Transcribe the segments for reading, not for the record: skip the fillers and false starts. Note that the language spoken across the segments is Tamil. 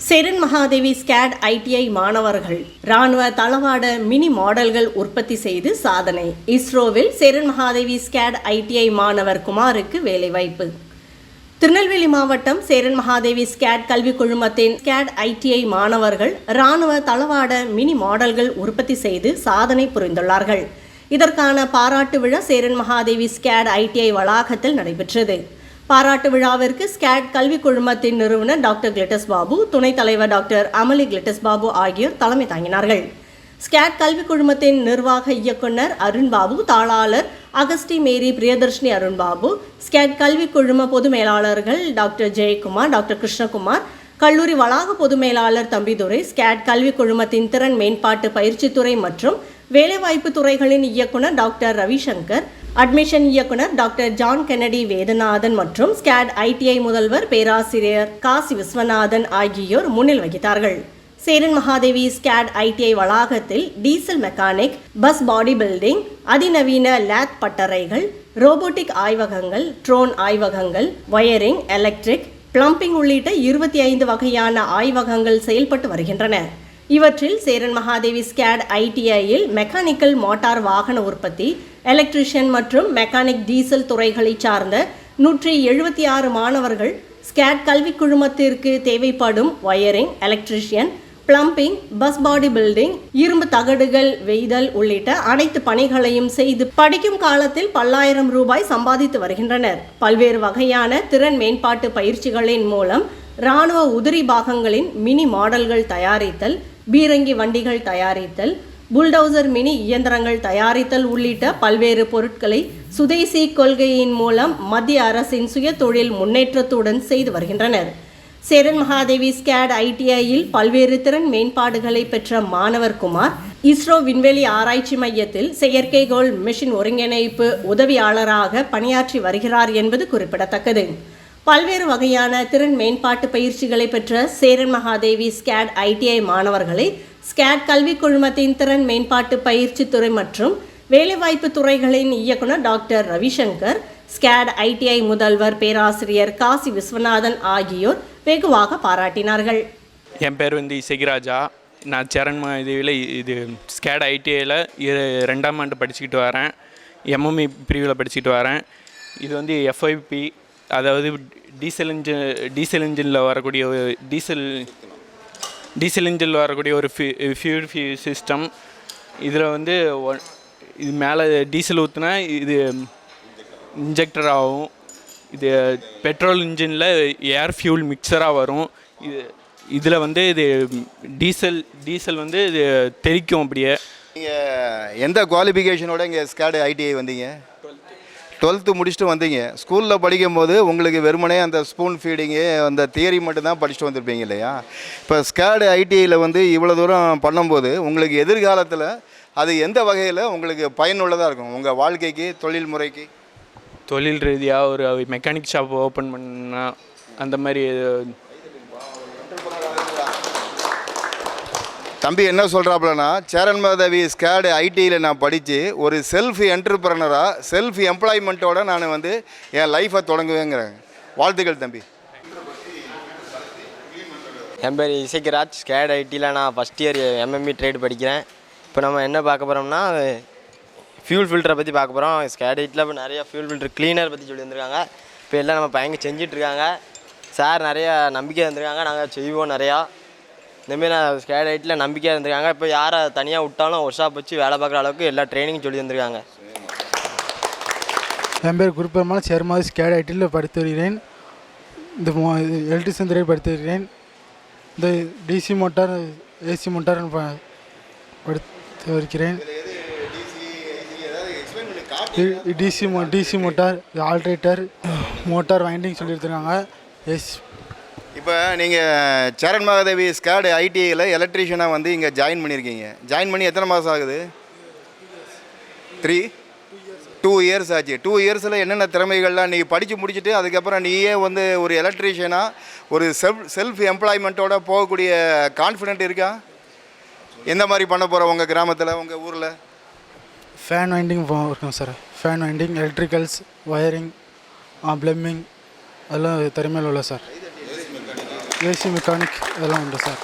சேரன் மகாதேவி ஸ்கேட் ஐடிஐ மாணவர்கள் ராணுவ தளவாட மினி மாடல்கள் உற்பத்தி செய்து சாதனை. இஸ்ரோவில் சேரன் மகாதேவி ஸ்கேட் ஐடிஐ மாணவர் குமாருக்கு வேலைவாய்ப்பு. திருநெல்வேலி மாவட்டம் சேரன் மகாதேவி ஸ்கேட் கல்வி குழுமத்தின் ஸ்கேட் ஐடிஐ மாணவர்கள் ராணுவ தளவாட மினி மாடல்கள் உற்பத்தி செய்து சாதனை புரிந்துள்ளார்கள். இதற்கான பாராட்டு விழா சேரன் மகாதேவி ஸ்கேட் ஐடிஐ வளாகத்தில் நடைபெற்றது. பாராட்டு விழாவிற்கு ஸ்கேட் கல்வி குழுமத்தின் நிறுவனர் டாக்டர் கிளிட்டஸ் பாபு, துணைத் தலைவர் டாக்டர் அமலி கிளிட்டஸ் பாபு ஆகியோர் தலைமை தாங்கினார்கள். ஸ்கேட் கல்வி குழுமத்தின் நிர்வாக இயக்குனர் அருண்பாபு, தாளாளர் அகஸ்டி மேரி பிரியதர்ஷினி அருண்பாபு, ஸ்கேட் கல்வி குழும பொது மேலாளர்கள் டாக்டர் ஜெயக்குமார், டாக்டர் கிருஷ்ணகுமார், கல்லூரி வளாக பொது மேலாளர் தம்பிதுரை, ஸ்கேட் கல்வி குழுமத்தின் திறன் மேம்பாட்டு பயிற்சித்துறை மற்றும் வேலைவாய்ப்பு துறைகளின் இயக்குனர் டாக்டர் ரவிசங்கர், அட்மிஷன் இயக்குனர் டாக்டர் ஜான் கென்னடி வேதநாதன் மற்றும் ஸ்கேட் ஐடிஐ முதல்வர் பேராசிரியர் காசி விஸ்வநாதன் ஆகியோர் முன்னில் வகித்தார்கள். சேரன் மகாதேவி ஸ்கேட் ஐடிஐ வளாகத்தில் diesel mechanic, bus body building, அதிநவீன லேத் பட்டறைகள், ரோபோட்டிக் ஆய்வகங்கள், ட்ரோன் ஆய்வகங்கள், வயரிங், எலக்ட்ரிக், பிளம்பிங் உள்ளிட்ட 25 வகையான ஆய்வகங்கள் செயல்பட்டு வருகின்றன. இவற்றில் சேரன் மகாதேவி ஸ்கேட் ஐடிஐயில் மெக்கானிக்கல் மோட்டார் வாகன உற்பத்தி, எலக்ட்ரிஷியன் மற்றும் மெக்கானிக் டீசல் துறைகளை சார்ந்த 176 மாணவர்கள் ஸ்கேட் கல்வி குழுமத்திற்கு தேவைப்படும் wiring, electrician, plumbing, bus body building, இரும்பு தகடுகள் வெய்தல் உள்ளிட்ட அனைத்து பணிகளையும் செய்து படிக்கும் காலத்தில் பல்லாயிரம் ரூபாய் சம்பாதித்து வருகின்றனர். பல்வேறு வகையான திறன் மேம்பாட்டு பயிற்சிகளின் மூலம் இராணுவ உதிரி பாகங்களின் மினி மாடல்கள் தயாரித்தல், பீரங்கி வண்டிகள் தயாரித்தல், புல்டோசர் மினி இயந்திரங்கள் தயாரித்தல் உள்ளிட்ட பல்வேறு பொருட்களை சுதேசி கொள்கையின் மூலம் மத்திய அரசின் சுய தொழில் முன்னேற்றத்துடன் செய்து வருகின்றனர். சேரன் மகாதேவி ஸ்கேட் ஐடிஐயில் பல்வேறு திறன் மேம்பாடுகளை பெற்ற மாணவர் குமார் இஸ்ரோ விண்வெளி ஆராய்ச்சி மையத்தில் செயற்கைக்கோள் மிஷின் ஒருங்கிணைப்பு உதவியாளராக பணியாற்றி வருகிறார் என்பது குறிப்பிடத்தக்கது. பல்வேறு வகையான திறன் மேம்பாட்டு பயிற்சிகளை பெற்ற சேரன் மகாதேவி ஸ்கேட் ஐடிஐ மாணவர்களை ஸ்கேட் கல்வி குழுமத்தின் திறன் மேம்பாட்டு பயிற்சித்துறை மற்றும் வேலைவாய்ப்பு துறைகளின் இயக்குனர் டாக்டர் ரவிசங்கர், ஸ்கேட் ஐடிஐ முதல்வர் பேராசிரியர் காசி விஸ்வநாதன் ஆகியோர் வெகுவாக பாராட்டினார்கள். என் பேர் இசைராஜா. நான் சேரன் மகாதேவியில் ஸ்கேட் ஐடிஐயில் 2ஆம் ஆண்டு படிச்சுக்கிட்டு வரேன். எம்எம்இ பிரிவில் படிச்சுக்கிட்டு வரேன். இது எஃப்ஐபி, அதாவது டீசல் இன்ஜினில் வரக்கூடிய ஒரு ஃபியூல் சிஸ்டம். இதில் இது மேலே டீசல் ஊற்றுனா இது இன்ஜெக்டர் ஆகும். இது பெட்ரோல் இன்ஜினில் ஏர் ஃபியூல் மிக்சராக வரும். இதில் இது டீசல் இது தெளிக்கும். அப்படியே நீங்கள் எந்த குவாலிஃபிகேஷனோட இங்கே ஸ்கேட் ஐடிஐ வந்தீங்க? 12th முடிச்சுட்டு வந்தீங்க. ஸ்கூலில் படிக்கும்போது உங்களுக்கு வெறுமனே அந்த ஸ்பூன் ஃபீடிங்கு, அந்த தியரி மட்டும்தான் படிச்சுட்டு வந்திருப்பீங்க இல்லையா? இப்போ ஸ்கேட் ஐடிஐயில் இவ்வளோ தூரம் பண்ணும்போது உங்களுக்கு எதிர்காலத்தில் அது எந்த வகையில் உங்களுக்கு பயனுள்ளதாக இருக்கும் உங்கள் வாழ்க்கைக்கு, தொழில் முறைக்கு? தொழில் ரீதியாக ஒரு மெக்கானிக் ஷாப் ஓப்பன் பண்ணால் அந்த மாதிரி. தம்பி என்ன சொல்கிறாப்புலன்னா, சேரன் மகாதேவி ஸ்கேட் ஐடியில் நான் படித்து ஒரு செல்ஃப் என்டர்பிரனராக, செல்ஃப் எம்ப்ளாய்மெண்ட்டோடு நான் என் லைஃப்பை தொடங்குவேங்கிறேன். வாழ்த்துக்கள் தம்பி. என் பேர் இசைராஜ். ஸ்கேட் ஐடியில் நான் ஃபஸ்ட் இயர் எம்எம்இ ட்ரேட் படிக்கிறேன். இப்போ நம்ம என்ன பார்க்க போகிறோம்னா, ஃபியூல் ஃபில்டரை பற்றி பார்க்க போகிறோம். ஸ்கேட் ஐடியில் இப்போ நிறையா ஃபியூல் ஃபில்டர் க்ளீனர் பற்றி சொல்லி வந்திருக்காங்க. இப்போ எல்லாம் நம்ம பையங்க செஞ்சிட்ருக்காங்க. சார் நிறையா நம்பிக்கை இருந்திருக்காங்க, நாங்கள் செய்வோம் நிறையா. இந்தமாரி நான் ஸ்கேட் ஐடியில் நம்பிக்கையாக இருந்திருக்காங்க. இப்போ யாரை தனியாக விட்டாலும் ஒர்க் ஷாப் வச்சு வேலை பார்க்குற அளவுக்கு எல்லா ட்ரைனிங்கும் சொல்லி வந்திருக்காங்க. என் பேர் குருபெருமாள். சேர்மாதி ஸ்கேட் ஐடியில் படித்து வருகிறேன். இந்த எலக்ட்ரிஷியன் துறையில் படித்து வருகிறேன். இந்த டிசி மோட்டார், ஏசி மோட்டார் படித்து வருகிறேன். டிசி மோட்டார், ஆல்ட்ரேட்டர், மோட்டார் வைண்டிங் சொல்லியிருக்காங்க. இப்போ நீங்கள் சேரன் மகாதேவி ஸ்கேட் ஐடிஐயில் எலக்ட்ரீஷியனாக இங்கே ஜாயின் பண்ணியிருக்கீங்க. ஜாயின் பண்ணி எத்தனை மாதம் ஆகுது? 2 இயர்ஸ் ஆச்சு. 2 இயர்ஸில் என்னென்ன திறமைகள்லாம் நீங்கள் படித்து முடிச்சுட்டு அதுக்கப்புறம் நீயே ஒரு எலக்ட்ரீஷியனாக ஒரு செல்ஃப் எம்ப்ளாய்மெண்ட்டோட போகக்கூடிய கான்ஃபிடென்ட் இருக்கா? எந்த மாதிரி பண்ண போகிற உங்கள் கிராமத்தில், உங்கள் ஊரில்? ஃபேன் வைண்டிங் இருக்கும் sir. Fan winding, electricals, wiring, plumbing அதெல்லாம் திறமையில் உள்ள சார். ஏசி மெக்கானிக் இதெல்லாம் உண்டு சார்.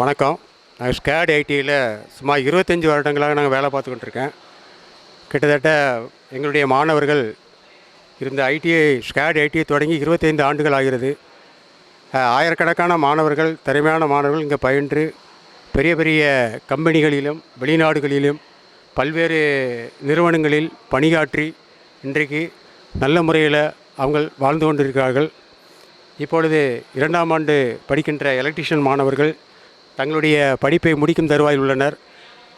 வணக்கம். நான் ஸ்கேட் ஐடியில் சுமார் 25 வருடங்களாக நாங்கள் வேலை பார்த்துக்கிட்டு இருக்கேன். கிட்டத்தட்ட எங்களுடைய மாணவர்கள் இருந்த ஸ்கேட் ஐடிஐ தொடங்கி 25 ஆண்டுகள் ஆகிறது. ஆயிரக்கணக்கான மாணவர்கள், திறமையான மாணவர்கள் இங்கே பயின்று பெரிய பெரிய கம்பெனிகளிலும் வெளிநாடுகளிலும் பல்வேறு நிறுவனங்களில் பணியாற்றி இன்றைக்கு நல்ல முறையில் அவங்க வாழ்ந்து கொண்டிருக்கிறார்கள். இப்பொழுது 2ஆம் ஆண்டு படிக்கின்ற எலக்ட்ரிஷியன் மாணவர்கள் தங்களுடைய படிப்பை முடிக்கும் தருவாயில் உள்ளனர்.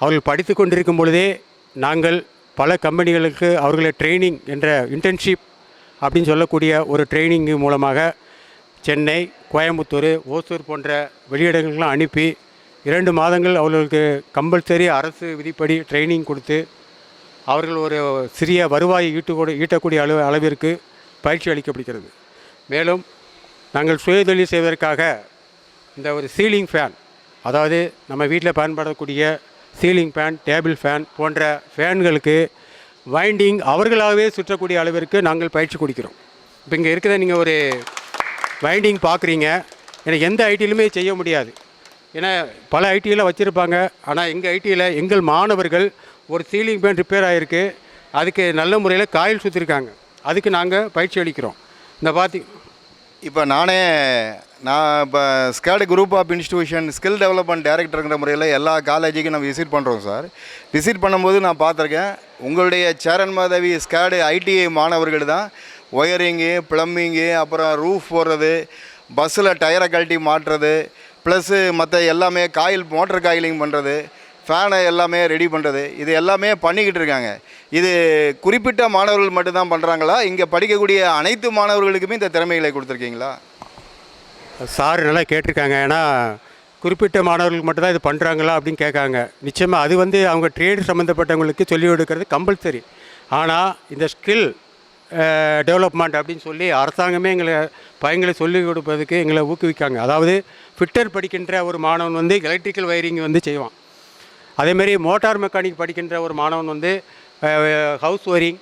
அவர்கள் படித்து கொண்டிருக்கும் பொழுதே நாங்கள் பல கம்பெனிகளுக்கு அவர்களை ட்ரைனிங் என்ற இன்டர்ன்ஷிப் அப்படின்னு சொல்லக்கூடிய ஒரு ட்ரைனிங் மூலமாக சென்னை, கோயம்புத்தூர், ஓசூர் போன்ற வெளியிடங்களுக்கெல்லாம் அனுப்பி 2 மாதங்கள் அவர்களுக்கு கம்பல்சரி அரசு விதிப்படி ட்ரைனிங் கொடுத்து அவர்கள் ஒரு சிறிய வருவாயை ஈட்டக்கூடிய அளவிற்கு பயிற்சி அளிக்கப்படுகிறது. மேலும் நாங்கள் சுயதொழில் செய்வதற்காக இந்த ஒரு சீலிங் ஃபேன், அதாவது நம்ம வீட்டில் பயன்படக்கூடிய சீலிங் ஃபேன், டேபிள் ஃபேன் போன்ற ஃபேன்களுக்கு வைண்டிங் அவர்களாகவே சுற்றக்கூடிய அளவிற்கு நாங்கள் பயிற்சி கொடுக்கிறோம். இப்போ இங்கே இருக்கிற நீங்கள் ஒரு வைண்டிங் பார்க்குறீங்க, ஏன்னா எந்த ஐடியிலுமே செய்ய முடியாது. ஏன்னா பல ஐடியில் வச்சுருப்பாங்க. ஆனால் எங்கள் ஐடியில் எங்கள் மாணவர்கள் ஒரு சீலிங் ஃபேன் ரிப்பேர் ஆகிருக்கு, அதுக்கு நல்ல முறையில் காயில் சுற்றிருக்காங்க. அதுக்கு நாங்கள் பயிற்சி அளிக்கிறோம். இந்த இப்போ நான் இப்போ SCAD group of institution skill development டைரக்டருங்கிற முறையில் எல்லா காலேஜுக்கும் நம்ம விசிட் பண்ணுறோம் சார். விசிட் பண்ணும்போது நான் பார்த்துருக்கேன், உங்களுடைய சேரன் மாதவி ஸ்கேடு ஐடிஐ மாணவர்கள் தான் ஒயரிங்கு, ப்ளம்பிங்கு, அப்புறம் ரூஃப் போடுறது, பஸ்ஸில் டயரை கழட்டி மாட்டுறது, ப்ளஸ்ஸு மற்ற எல்லாமே மோட்டர் காயிலிங் பண்ணுறது, ஃபேனை எல்லாமே ரெடி பண்ணுறது, இது எல்லாமே பண்ணிக்கிட்டு இருக்காங்க. இது குறிப்பிட்ட மாணவர்கள் மட்டும்தான் பண்ணுறாங்களா? இங்கே படிக்கக்கூடிய அனைத்து மாணவர்களுக்குமே இந்த திறமைகளை கொடுத்துருக்கீங்களா? சார் நல்லா கேட்டிருக்காங்க. ஏன்னா குறிப்பிட்ட மாணவர்களுக்கு மட்டும்தான் இது பண்ணுறாங்களா அப்படின்னு கேட்காங்க. நிச்சயமாக அது அவங்க ட்ரேடு சம்மந்தப்பட்டவங்களுக்கு சொல்லிக் கொடுக்கறது கம்பல்சரி. ஆனால் இந்த ஸ்கில் டெவலப்மெண்ட் அப்படின்னு சொல்லி அரசாங்கமே பையங்களை சொல்லிக் கொடுப்பதுக்கு எங்களை ஊக்குவிக்காங்க. அதாவது ஃபிட்டர் படிக்கின்ற ஒரு மாணவன் எலக்ட்ரிக்கல் வயரிங் செய்வான். அதேமாரி மோட்டார் மெக்கானிக் படிக்கின்ற ஒரு மாணவன் ஹவுஸ் ஒயரிங்,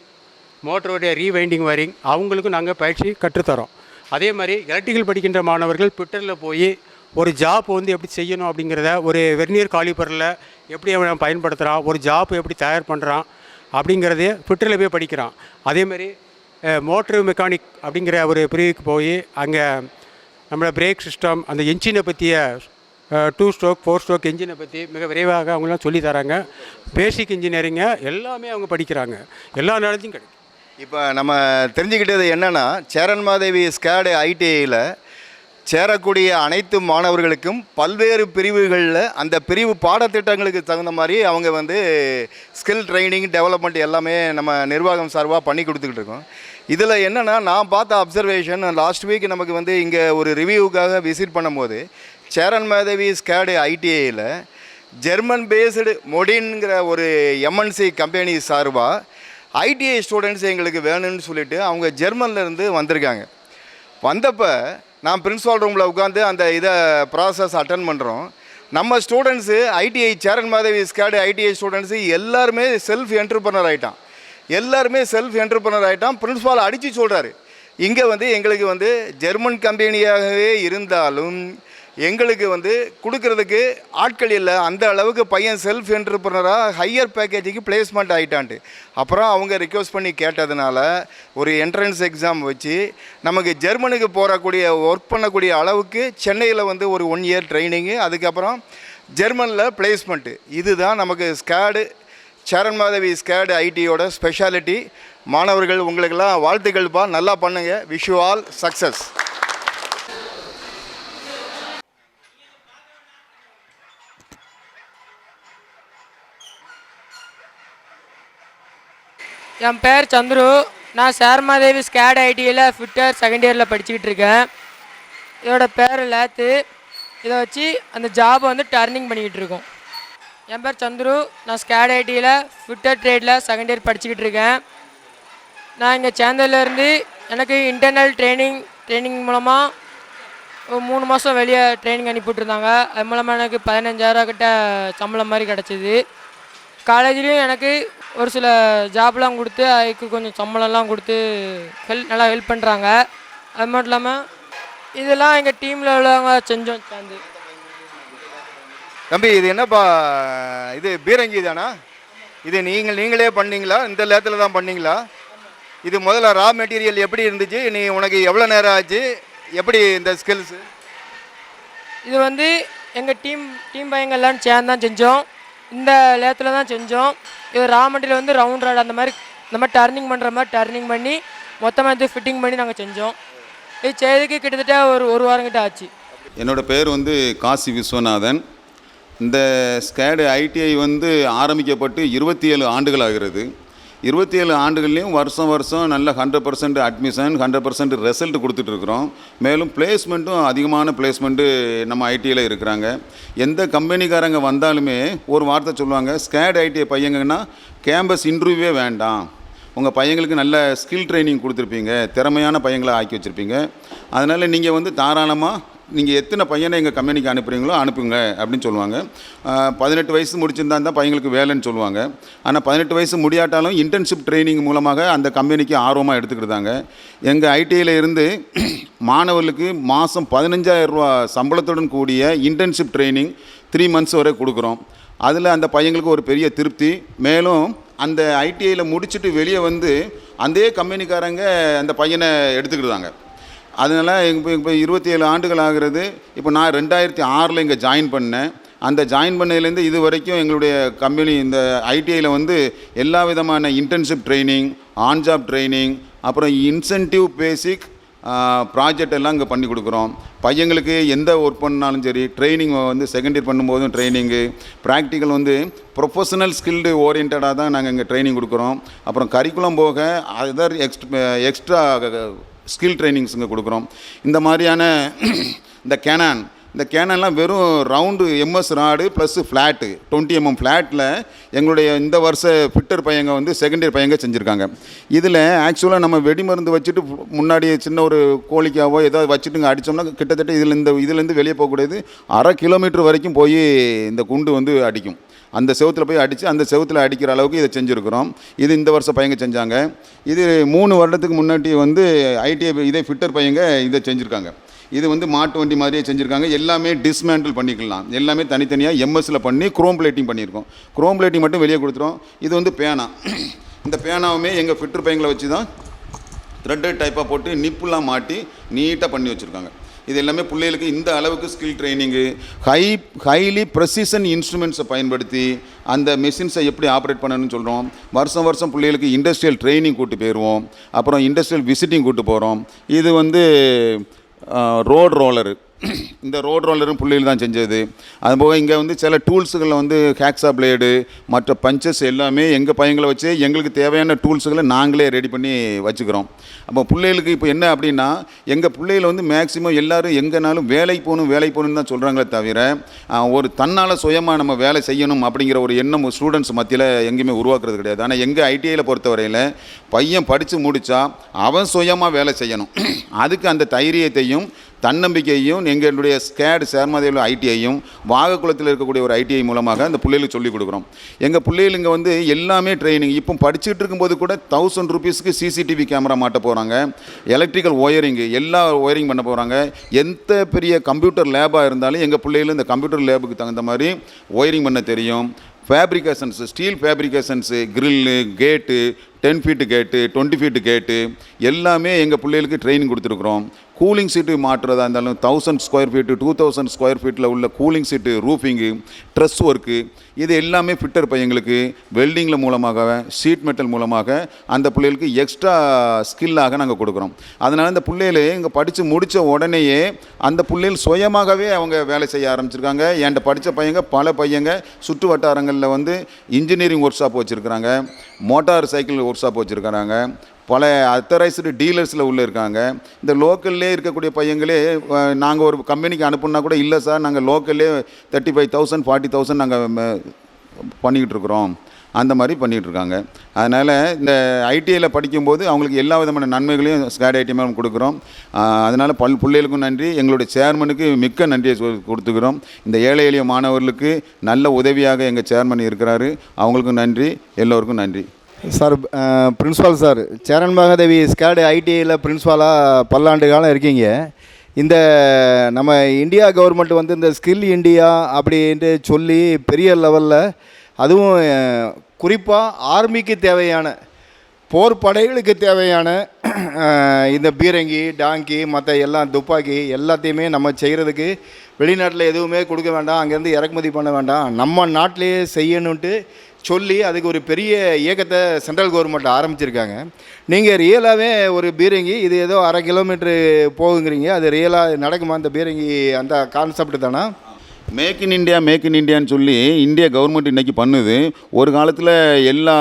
மோட்டருடைய ரீவைண்டிங் வயரிங் அவங்களுக்கும் நாங்கள் பயிற்சி கற்றுத்தரோம். அதே மாதிரி எலக்ட்ரிக்கல் படிக்கின்ற மாணவர்கள் ட்விட்டரில் போய் ஒரு ஜாப் எப்படி செய்யணும் அப்படிங்கிறத, ஒரு வெர்னியர் காலிப்பரில் எப்படி அவன் பயன்படுத்துகிறான், ஒரு ஜாப் எப்படி தயார் பண்ணுறான் அப்படிங்கிறதே ட்விட்டரில் போய் படிக்கிறான். அதேமாதிரி மோட்ரு மெக்கானிக் அப்படிங்கிற ஒரு பிரிவுக்கு போய் அங்கே நம்மளோட பிரேக் சிஸ்டம், அந்த என்ஜினை பற்றிய 2 ஸ்ட்ரோக் 4 ஸ்ட்ரோக் என்ஜினை பற்றி மிக விரைவாக அவங்களாம் சொல்லி தராங்க. பேசிக் இன்ஜினியரிங்கை எல்லாமே அவங்க படிக்கிறாங்க. எல்லா நாளையும் கிடைக்கும். இப்போ நம்ம தெரிஞ்சுக்கிட்டது என்னென்னா, சேரன் மாதேவி ஸ்கேடு ஐடிஐயில் சேரக்கூடிய அனைத்து மாணவர்களுக்கும் பல்வேறு பிரிவுகளில் அந்த பிரிவு பாடத்திட்டங்களுக்கு தகுந்த மாதிரி அவங்க ஸ்கில் ட்ரைனிங் டெவலப்மெண்ட் எல்லாமே நம்ம நிர்வாகம் சார்பாக பண்ணி கொடுத்துக்கிட்டு இருக்கோம். இதில் என்னென்னா, நான் பார்த்த அப்சர்வேஷன், லாஸ்ட் வீக் நமக்கு இங்கே ஒரு ரிவ்யூவுக்காக விசிட் பண்ணும்போது சேரன் மாதேவி ஸ்கேடு ஐடிஐயில் ஜெர்மன் பேஸ்டு மொடின்கிற ஒரு எம்என்சி கம்பெனி சார்பாக ஐடிஐ ஸ்டூடெண்ட்ஸ் எங்களுக்கு வேணும்னு சொல்லிவிட்டு அவங்க ஜெர்மன்லேருந்து வந்திருக்காங்க. வந்தப்போ நான் பிரின்ஸிபால் ரூமில் உட்காந்து அந்த ப்ராசஸ் அட்டன் பண்ணுறோம். நம்ம students ITI Cheran Madevi squared ITI students எல்லாருமே செல்ஃப் என்டர்ப்ரனர் ஆகிட்டான். பிரின்ஸிபால் அடித்து சொல்கிறாரு, இங்கே எங்களுக்கு ஜெர்மன் கம்பெனியாகவே இருந்தாலும் எங்களுக்கு கொடுக்கறதுக்கு ஆட்கள் இல்லை, அந்த அளவுக்கு பையன் செல்ஃப் என்டர்ப்ரனராக ஹையர் பேக்கேஜுக்கு பிளேஸ்மெண்ட் ஆகிட்டான்ட்டு. அப்புறம் அவங்க ரிக்வஸ்ட் பண்ணி கேட்டதுனால ஒரு என்ட்ரன்ஸ் எக்ஸாம் வச்சு நமக்கு ஜெர்மனுக்கு ஒர்க் பண்ணக்கூடிய அளவுக்கு சென்னையில் ஒரு 1 இயர் ட்ரைனிங்கு, அதுக்கப்புறம் ஜெர்மனில் பிளேஸ்மெண்ட்டு. இதுதான் நமக்கு சேரன் மாதவி ஸ்கேடு ஐடியோட ஸ்பெஷாலிட்டி. மாணவர்கள் உங்களுக்கெல்லாம் வாழ்த்துக்கள்ப்பா, நல்லா பண்ணுங்கள். Wish you all success. என் பேர் சந்துரு. நான் சேரன்மாதேவி ஸ்கேட் ஐடியில் ஃபிட்டர் செகண்ட் இயரில் படிச்சுக்கிட்டு இருக்கேன். இதோட பேர் லேத்து. இதை வச்சு அந்த ஜாபை டர்னிங் பண்ணிக்கிட்டு இருக்கோம். என் பேர் சந்துரு. நான் ஸ்கேட் ஐடியில் ஃபிட்டர் ட்ரேடில் செகண்ட் இயர் படிச்சுக்கிட்டு இருக்கேன். நான் இங்கே சேர்ந்ததுலேருந்து எனக்கு இன்டர்னல் ட்ரைனிங் மூலமாக ஒரு 3 மாதம் வெளியே ட்ரைனிங் அனுப்பிவிட்ருந்தாங்க. அது மூலமாக எனக்கு 15,000 கிட்ட சம்பளம் மாதிரி கிடச்சிது. காலேஜ்லேயும் எனக்கு ஒரு சில ஜாப்லாம் கொடுத்து அதுக்கு கொஞ்சம் சம்பளம்லாம் கொடுத்து நல்லா ஹெல்ப் பண்ணுறாங்க. அது மட்டும் இல்லாமல் இதெல்லாம் எங்கள் டீமில் உள்ளவங்க செஞ்சோம் சேர்ந்து. தம்பி இது என்னப்பா, இது பீரங்கி தானா? இது நீங்களே பண்ணீங்களா? இந்த லேத்தில் தான் பண்ணீங்களா? இது முதல்ல ரா மெட்டீரியல் எப்படி இருந்துச்சு? உனக்கு எவ்வளோ நேரம் ஆச்சு? எப்படி இந்த ஸ்கில்ஸு? இது வந்து எங்கள் டீம் பையங்க எல்லாம் சேர்ந்து தான் செஞ்சோம். இந்த லேத்தில் தான் செஞ்சோம். இது ரா மெட்டீரியல் வந்து ரவுண்ட் ராட் அந்த மாதிரி டர்னிங் பண்ணுற மாதிரி டர்னிங் பண்ணி மொத்தமாக இது ஃபிட்டிங் பண்ணி நாங்கள் செஞ்சோம். இது செய்யறதுக்கு கிட்டத்தட்ட ஒரு வாரம் கிட்ட ஆச்சு. என்னோடய பேர் வந்து காசி விஸ்வநாதன். இந்த ஸ்கேடு ஐடிஐ வந்து ஆரம்பிக்கப்பட்டு 27 ஆண்டுகள் ஆகிறது. 27 ஆண்டுகள்லேயும் வருஷம் நல்ல 100% அட்மிஷன் 100% ரிசல்ட் கொடுத்துட்ருக்குறோம். மேலும் பிளேஸ்மெண்ட்டும் அதிகமான பிளேஸ்மெண்ட்டு நம்ம ஐடிஐயில் இருக்கிறாங்க. எந்த கம்பெனிக்காரங்க வந்தாலுமே ஒரு வார்த்தை சொல்லுவாங்க, ஸ்கேட் ஐடிஐ பையங்கன்னா கேம்பஸ் இன்டர்வியூவே வேண்டாம், உங்கள் பையங்களுக்கு நல்ல ஸ்கில் ட்ரைனிங் கொடுத்துருப்பீங்க, திறமையான பையங்களை ஆக்கி வச்சுருப்பீங்க, அதனால் நீங்கள் வந்து தாராளமாக நீங்கள் எத்தனை பையனை எங்கள் கம்பெனிக்கு அனுப்புகிறீங்களோ அனுப்புங்க அப்படின்னு சொல்லுவாங்க. 18 வயசு முடிச்சிருந்தா தான் பையங்களுக்கு வேலைன்னு சொல்லுவாங்க. ஆனால் 18 வயசு முடியாட்டாலும் இன்டர்ன்ஷிப் ட்ரைனிங் மூலமாக அந்த கம்பெனிக்கு ஆர்வமாக எடுத்துக்கிட்டாங்க. எங்கள் ஐடிஐயில் இருந்து மாணவர்களுக்கு மாதம் 15,000 ரூபா சம்பளத்துடன் கூடிய இன்டர்ன்ஷிப் ட்ரைனிங் 3 months வரை கொடுக்குறோம். அதில் அந்த பையங்களுக்கு ஒரு பெரிய திருப்தி. மேலும் அந்த ஐடிஐயில் முடிச்சுட்டு வெளியே வந்து அதே கம்பெனிக்காரங்க அந்த பையனை எடுத்துக்கிட்டாங்க. அதனால் இப்போ 27 ஆண்டுகள் ஆகிறது. இப்போ நான் 2006 இங்கே ஜாயின் பண்ணேன். அந்த ஜாயின் பண்ணதுலேருந்து இது வரைக்கும் எங்களுடைய கம்பெனி இந்த ஐடிஐயில் வந்து எல்லா விதமான internship training, on job training, அப்புறம் இன்சென்டிவ் பேசிக் ப்ராஜெக்ட் எல்லாம் இங்கே பண்ணி கொடுக்குறோம். பையங்களுக்கு எந்த ஒர்க் பண்ணாலும் சரி, ட்ரைனிங் வந்து செகண்ட் இயர் பண்ணும்போதும் ட்ரைனிங்கு, ப்ராக்டிக்கல் வந்து ப்ரொஃபஷனல் ஸ்கில்டு ஓரியன்டாக தான் நாங்கள் இங்கே ட்ரைனிங் கொடுக்குறோம். அப்புறம் கரிக்குலம் போக அதர் எக்ஸ்ட்ரா ஸ்கில் ட்ரைனிங்ஸுங்க கொடுக்குறோம். இந்த மாதிரியான இந்த கேனான்லாம் வெறும் round MS rod plus flat 20 mm ஃப்ளாட்டில் எங்களுடைய இந்த வருஷ ஃபிட்டர் பையங்க வந்து செகண்ட் இயர் பையங்க செஞ்சுருக்காங்க. இதில் ஆக்சுவலாக நம்ம வெடிமருந்து வச்சுட்டு முன்னாடி சின்ன ஒரு கோழிக்காவோ ஏதாவது வச்சுட்டுங்க அடித்தோம்னா கிட்டத்தட்ட இதுலேருந்து வெளியே போகக்கூடியது 1/2 கிலோமீட்டர் வரைக்கும் போய் இந்த குண்டு வந்து அடிக்கும். அந்த செவத்தில் போய் அடித்து அந்த செவத்தில் அடிக்கிற அளவுக்கு இதை செஞ்சுருக்கிறோம். இது இந்த வருஷம் பையங்க செஞ்சாங்க. இது 3 வருடத்துக்கு முன்னாடி வந்து ஐடிஐ இதே ஃபிட்டர் பையங்க இதை செஞ்சுருக்காங்க. இது வந்து மாட்டு வண்டி மாதிரியே செஞ்சுருக்காங்க. எல்லாமே டிஸ்மேண்டில் பண்ணிக்கலாம். எல்லாமே தனித்தனியாக எம்எஸ்சில் பண்ணி குரோம் பிளேட்டிங் பண்ணியிருக்கோம். குரோம் பிளேட்டிங் மட்டும் வெளியே கொடுத்துரும். இது வந்து பேனா. இந்த பேனாவுமே எங்கள் ஃபிட்டர் பையங்களை வச்சு தான் த்ரெட்டட் டைப்பாக போட்டு நிப்புலாம் மாட்டி நீட்டாக பண்ணி வச்சுருக்காங்க. இது எல்லாமே பிள்ளைகளுக்கு இந்த அளவுக்கு ஸ்கில் ட்ரைனிங்கு, ஹைலி ப்ரெசிஷன் இன்ஸ்ட்ருமெண்ட்ஸை பயன்படுத்தி அந்த மெஷின்ஸை எப்படி ஆப்ரேட் பண்ணணும்னு சொல்கிறோம். வருஷம் பிள்ளைகளுக்கு இண்டஸ்ட்ரியல் ட்ரைனிங் கூட்டு போயிடுவோம். அப்புறம் இண்டஸ்ட்ரியல் விசிட்டிங் கூட்டு போகிறோம். இது வந்து ரோட் ரோலரு. இந்த ரோட் ரோலரும் பிள்ளைகள் தான் செஞ்சது. அதுபோக இங்கே வந்து சில டூல்ஸுகளில் வந்து ஹேக்ஸா பிளேடு மற்ற பஞ்சஸ் எல்லாமே எங்கள் பையங்களை வச்சு எங்களுக்கு தேவையான டூல்ஸுகளை நாங்களே ரெடி பண்ணி வச்சுக்கிறோம். அப்போ பிள்ளைகளுக்கு இப்போ என்ன அப்படின்னா, எங்கள் பிள்ளைகள் வந்து மேக்ஸிமம் எல்லோரும் எங்கேனாலும் வேலைக்கு போகணுன்னு தான் சொல்கிறாங்களே தவிர ஒரு தன்னால் சுயமாக நம்ம வேலை செய்யணும் அப்படிங்கிற ஒரு எண்ணம் ஸ்டூடெண்ட்ஸ் மத்தியில் எங்கேயுமே உருவாக்குறது கிடையாது. ஆனால் எங்கள் ஐடிஐயில் பொறுத்தவரையில் பையன் படித்து முடித்தா அவன் சுயமாக வேலை செய்யணும். அதுக்கு அந்த தைரியத்தையும் தன்னம்பிக்கையும் எங்களுடைய ஸ்கேட் சேர்மாதேவி ஐடிஐயும் வாகக்குளத்தில் இருக்கக்கூடிய ஒரு ஐடிஐ மூலமாக அந்த பிள்ளைகளுக்கு சொல்லிக் கொடுக்குறோம். எங்கள் பிள்ளைகள் இங்கே வந்து எல்லாமே ட்ரைனிங். இப்போ படிச்சுட்டு இருக்கும்போது கூட 1000 ரூபீஸ்க்கு சிசிடிவி கேமரா மாட்ட போகிறாங்க, எலக்ட்ரிக்கல் ஒயரிங்கு எல்லா ஒயரிங் பண்ண போகிறாங்க. எந்த பெரிய கம்ப்யூட்டர் லேபாக இருந்தாலும் எங்கள் பிள்ளைகள் இந்த கம்ப்யூட்டர் லேபுக்கு தகுந்த மாதிரி ஒயரிங் பண்ண தெரியும். ஃபேப்ரிகேஷன்ஸு, ஸ்டீல் ஃபேப்ரிகேஷன்ஸு, கிரில்லு, கேட்டு, 10 feet கேட்டு, 20 feet கேட்டு எல்லாமே எங்கள் பிள்ளைகளுக்கு ட்ரைனிங் கொடுத்துருக்குறோம். கூலிங் சீட்டு மாட்டுறதா இருந்தாலும் 1000 square feet 2000 square feetல உள்ள கூலிங் சீட்டு, ரூஃபிங்கு, ட்ரெஸ் ஒர்க்கு, இது எல்லாமே ஃபிட்டர் பையங்களுக்கு வெல்டிங்கில் மூலமாக, ஷீட் மெட்டல் மூலமாக அந்த பிள்ளைகளுக்கு எக்ஸ்ட்ரா ஸ்கில்லாக நாங்கள் கொடுக்குறோம். அதனால் இந்த பிள்ளைகள் இங்கே படித்து முடித்த உடனேயே அந்த பிள்ளைகள் சுயமாகவே அவங்க வேலை செய்ய ஆரம்பிச்சிருக்காங்க. என்கிட்ட படித்த பையங்க பல பையங்க சுற்று வட்டாரங்களில் வந்து இன்ஜினியரிங் ஒர்க் ஷாப் வச்சுருக்கிறாங்க, மோட்டார் சைக்கிள் ஒர்க் ஷாப் வச்சுருக்கிறாங்க, பல அத்தரைஸ்டு டீலர்ஸில் உள்ளே இருக்காங்க. இந்த லோக்கல்லே இருக்கக்கூடிய பையங்களே நாங்கள் ஒரு கம்பெனிக்கு அனுப்புனா கூட, இல்லை சார் நாங்கள் லோக்கல்லே 35,000 40,000 நாங்கள் பண்ணிக்கிட்டு இருக்கிறோம் அந்த மாதிரி பண்ணிகிட்டு இருக்காங்க. அதனால் இந்த ஐடிஐயில் படிக்கும்போது அவங்களுக்கு எல்லா விதமான நன்மைகளையும் ஸ்கேட் ஐடி மூலம் கொடுக்குறோம். அதனால் பிள்ளைகளுக்கும் நன்றி, எங்களுடைய சேர்மனுக்கு மிக்க நன்றியை கொடுத்துக்கிறோம். இந்த ஏழை எளிய மாணவர்களுக்கு நல்ல உதவியாக எங்கள் சேர்மன் இருக்கிறாரு, அவங்களுக்கும் நன்றி, எல்லோருக்கும் நன்றி. Sir, principal sir, Cheran Mahadevi SCAD ஐடிஐயில் பிரின்ஸ்பாலாக பல்லாண்டு காலம் இருக்கீங்க. இந்த நம்ம இந்தியா கவர்மெண்ட் வந்து இந்த ஸ்கில் இந்தியா அப்படின்ட்டு சொல்லி பெரிய லெவலில், அதுவும் குறிப்பாக ஆர்மிக்கு தேவையான போர் படைகளுக்கு தேவையான இந்த பீரங்கி, டாங்கி, மற்ற எல்லாம் துப்பாக்கி எல்லாத்தையுமே நம்ம செய்கிறதுக்கு வெளிநாட்டில் எதுவுமே கொடுக்க வேண்டாம், அங்கேருந்து இறக்குமதி பண்ண வேண்டாம், நம்ம நாட்டிலேயே செய்யணுன்ட்டு சொல்லி அதுக்கு ஒரு பெரிய இயக்கத்தை சென்ட்ரல் கவர்மெண்ட் ஆரம்பிச்சிருக்காங்க. நீங்கள் ரியலாகவே ஒரு பீரங்கி, இது ஏதோ 1/2 கிலோமீட்ரு போகுங்கிறீங்க, அது ரியலாக நடக்குமா அந்த பீரங்கி? அந்த கான்செப்ட் தானா? மேக் இன் இண்டியான்னு சொல்லி இந்தியா கவர்மெண்ட் இன்றைக்கி பண்ணுது. ஒரு காலத்தில் எல்லா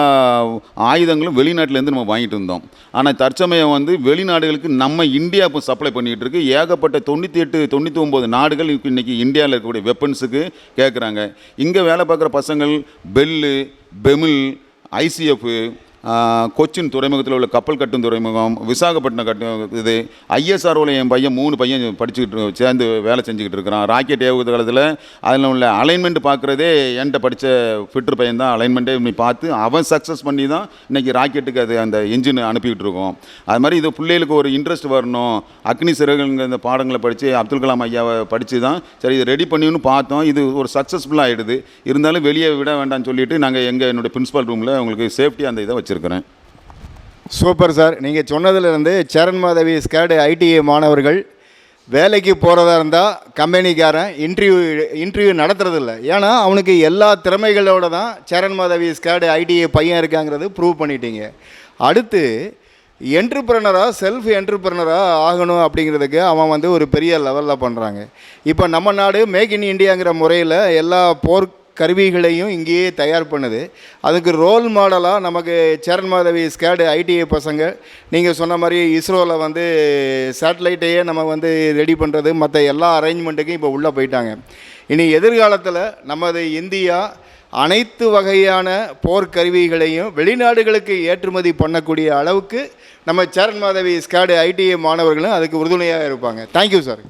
ஆயுதங்களும் வெளிநாட்டிலேருந்து நம்ம வாங்கிட்டு இருந்தோம். ஆனால் தற்சமயம் வந்து வெளிநாடுகளுக்கு நம்ம இந்தியா இப்போ சப்ளை பண்ணிகிட்டு இருக்கு. ஏகப்பட்ட 98-99 நாடுகள் இன்றைக்கி இந்தியாவில் இருக்கக்கூடிய வெப்பன்ஸுக்கு கேட்குறாங்க. இங்கே வேலை பார்க்குற பசங்கள் பெல்லு, பெமில், ஐசிஎஃப், கொச்சின் துறைமுகத்தில் உள்ள கப்பல் கட்டும் துறைமுகம், விசாகப்பட்டினம் இது ஐஎஸ்ஆர்ஓவில் என் பையன் 3 பையன் படிச்சுக்கிட்டு சேர்ந்து வேலை செஞ்சுக்கிட்டு இருக்கிறான். ராக்கெட் ஏவுகிற காலத்தில் அதில் உள்ள அலைன்மெண்ட் பார்க்குறதே என்கிட்ட படித்த ஃபிட்ரு பையன் தான் அலைன்மெண்ட்டே பார்த்து அவன் சக்ஸஸ் பண்ணி தான் இன்றைக்கி ராக்கெட்டுக்கு அது அந்த என்ஜின் அனுப்பிக்கிட்டு இருக்கோம். அது மாதிரி இது பிள்ளைகளுக்கு ஒரு இன்ட்ரெஸ்ட் வரணும். அக்னி சிறகுங்கிற இந்த பாடங்களை படித்து அப்துல் கலாம் ஐயாவை படித்து தான் சரி இதை ரெடி பண்ணின்னு பார்த்தோம். இது ஒரு சக்ஸஸ்ஃபுல்லாக ஆகிடுது. இருந்தாலும் வெளியே விட வேண்டாம்னு சொல்லிவிட்டு நாங்கள் என்னுடைய பிரின்சிபல் ரூமில் உங்களுக்கு சேஃப்டி அந்த இதை வச்சுருக்கோம். சூப்பர் சார், நீங்கள் சொன்னதுலேருந்து சேரன் மகாதேவி ஸ்கேட் ஐடிஐ மாணவர்கள் வேலைக்கு போகிறதா இருந்தால் கம்பெனிக்காரன் இன்டர்வியூ நடத்துறதில்ல. ஏன்னா அவனுக்கு எல்லா திறமைகளோடு தான் சேரன் மகாதேவி ஸ்கேட் ஐடிஐ பையன் இருக்காங்கிறது ப்ரூவ் பண்ணிட்டீங்க. அடுத்து என்ட்ரப்ரனராக செல்ஃப் என்ட்ரப்ரனராக ஆகணும் அப்படிங்கிறதுக்கு அவன் வந்து ஒரு பெரிய லெவலில் பண்ணுறாங்க. இப்போ நம்ம நாடு மேக் இன் இண்டியாங்கிற முறையில் எல்லா போர் கருவிகளையும் இங்கேயே தயார் பண்ணுது. அதுக்கு ரோல் மாடலாக நமக்கு சேரன் மகாதேவி ஸ்கேட் ஐடிஐ பசங்க, நீங்கள் சொன்ன மாதிரி இஸ்ரோவில் வந்து சேட்டலைட்டையே நம்ம வந்து ரெடி பண்ணுறது, மற்ற எல்லா அரேஞ்ச்மெண்ட்டுக்கும் இப்போ உள்ளே போயிட்டாங்க. இனி எதிர்காலத்தில் நமது இந்தியா அனைத்து வகையான போர்க்கருவிகளையும் வெளிநாடுகளுக்கு ஏற்றுமதி பண்ணக்கூடிய அளவுக்கு நம்ம சேரன் மகாதேவி ஸ்கேட் ஐடிஐ மாணவர்களும் அதுக்கு உறுதுணையாக இருப்பாங்க. Thank you sir.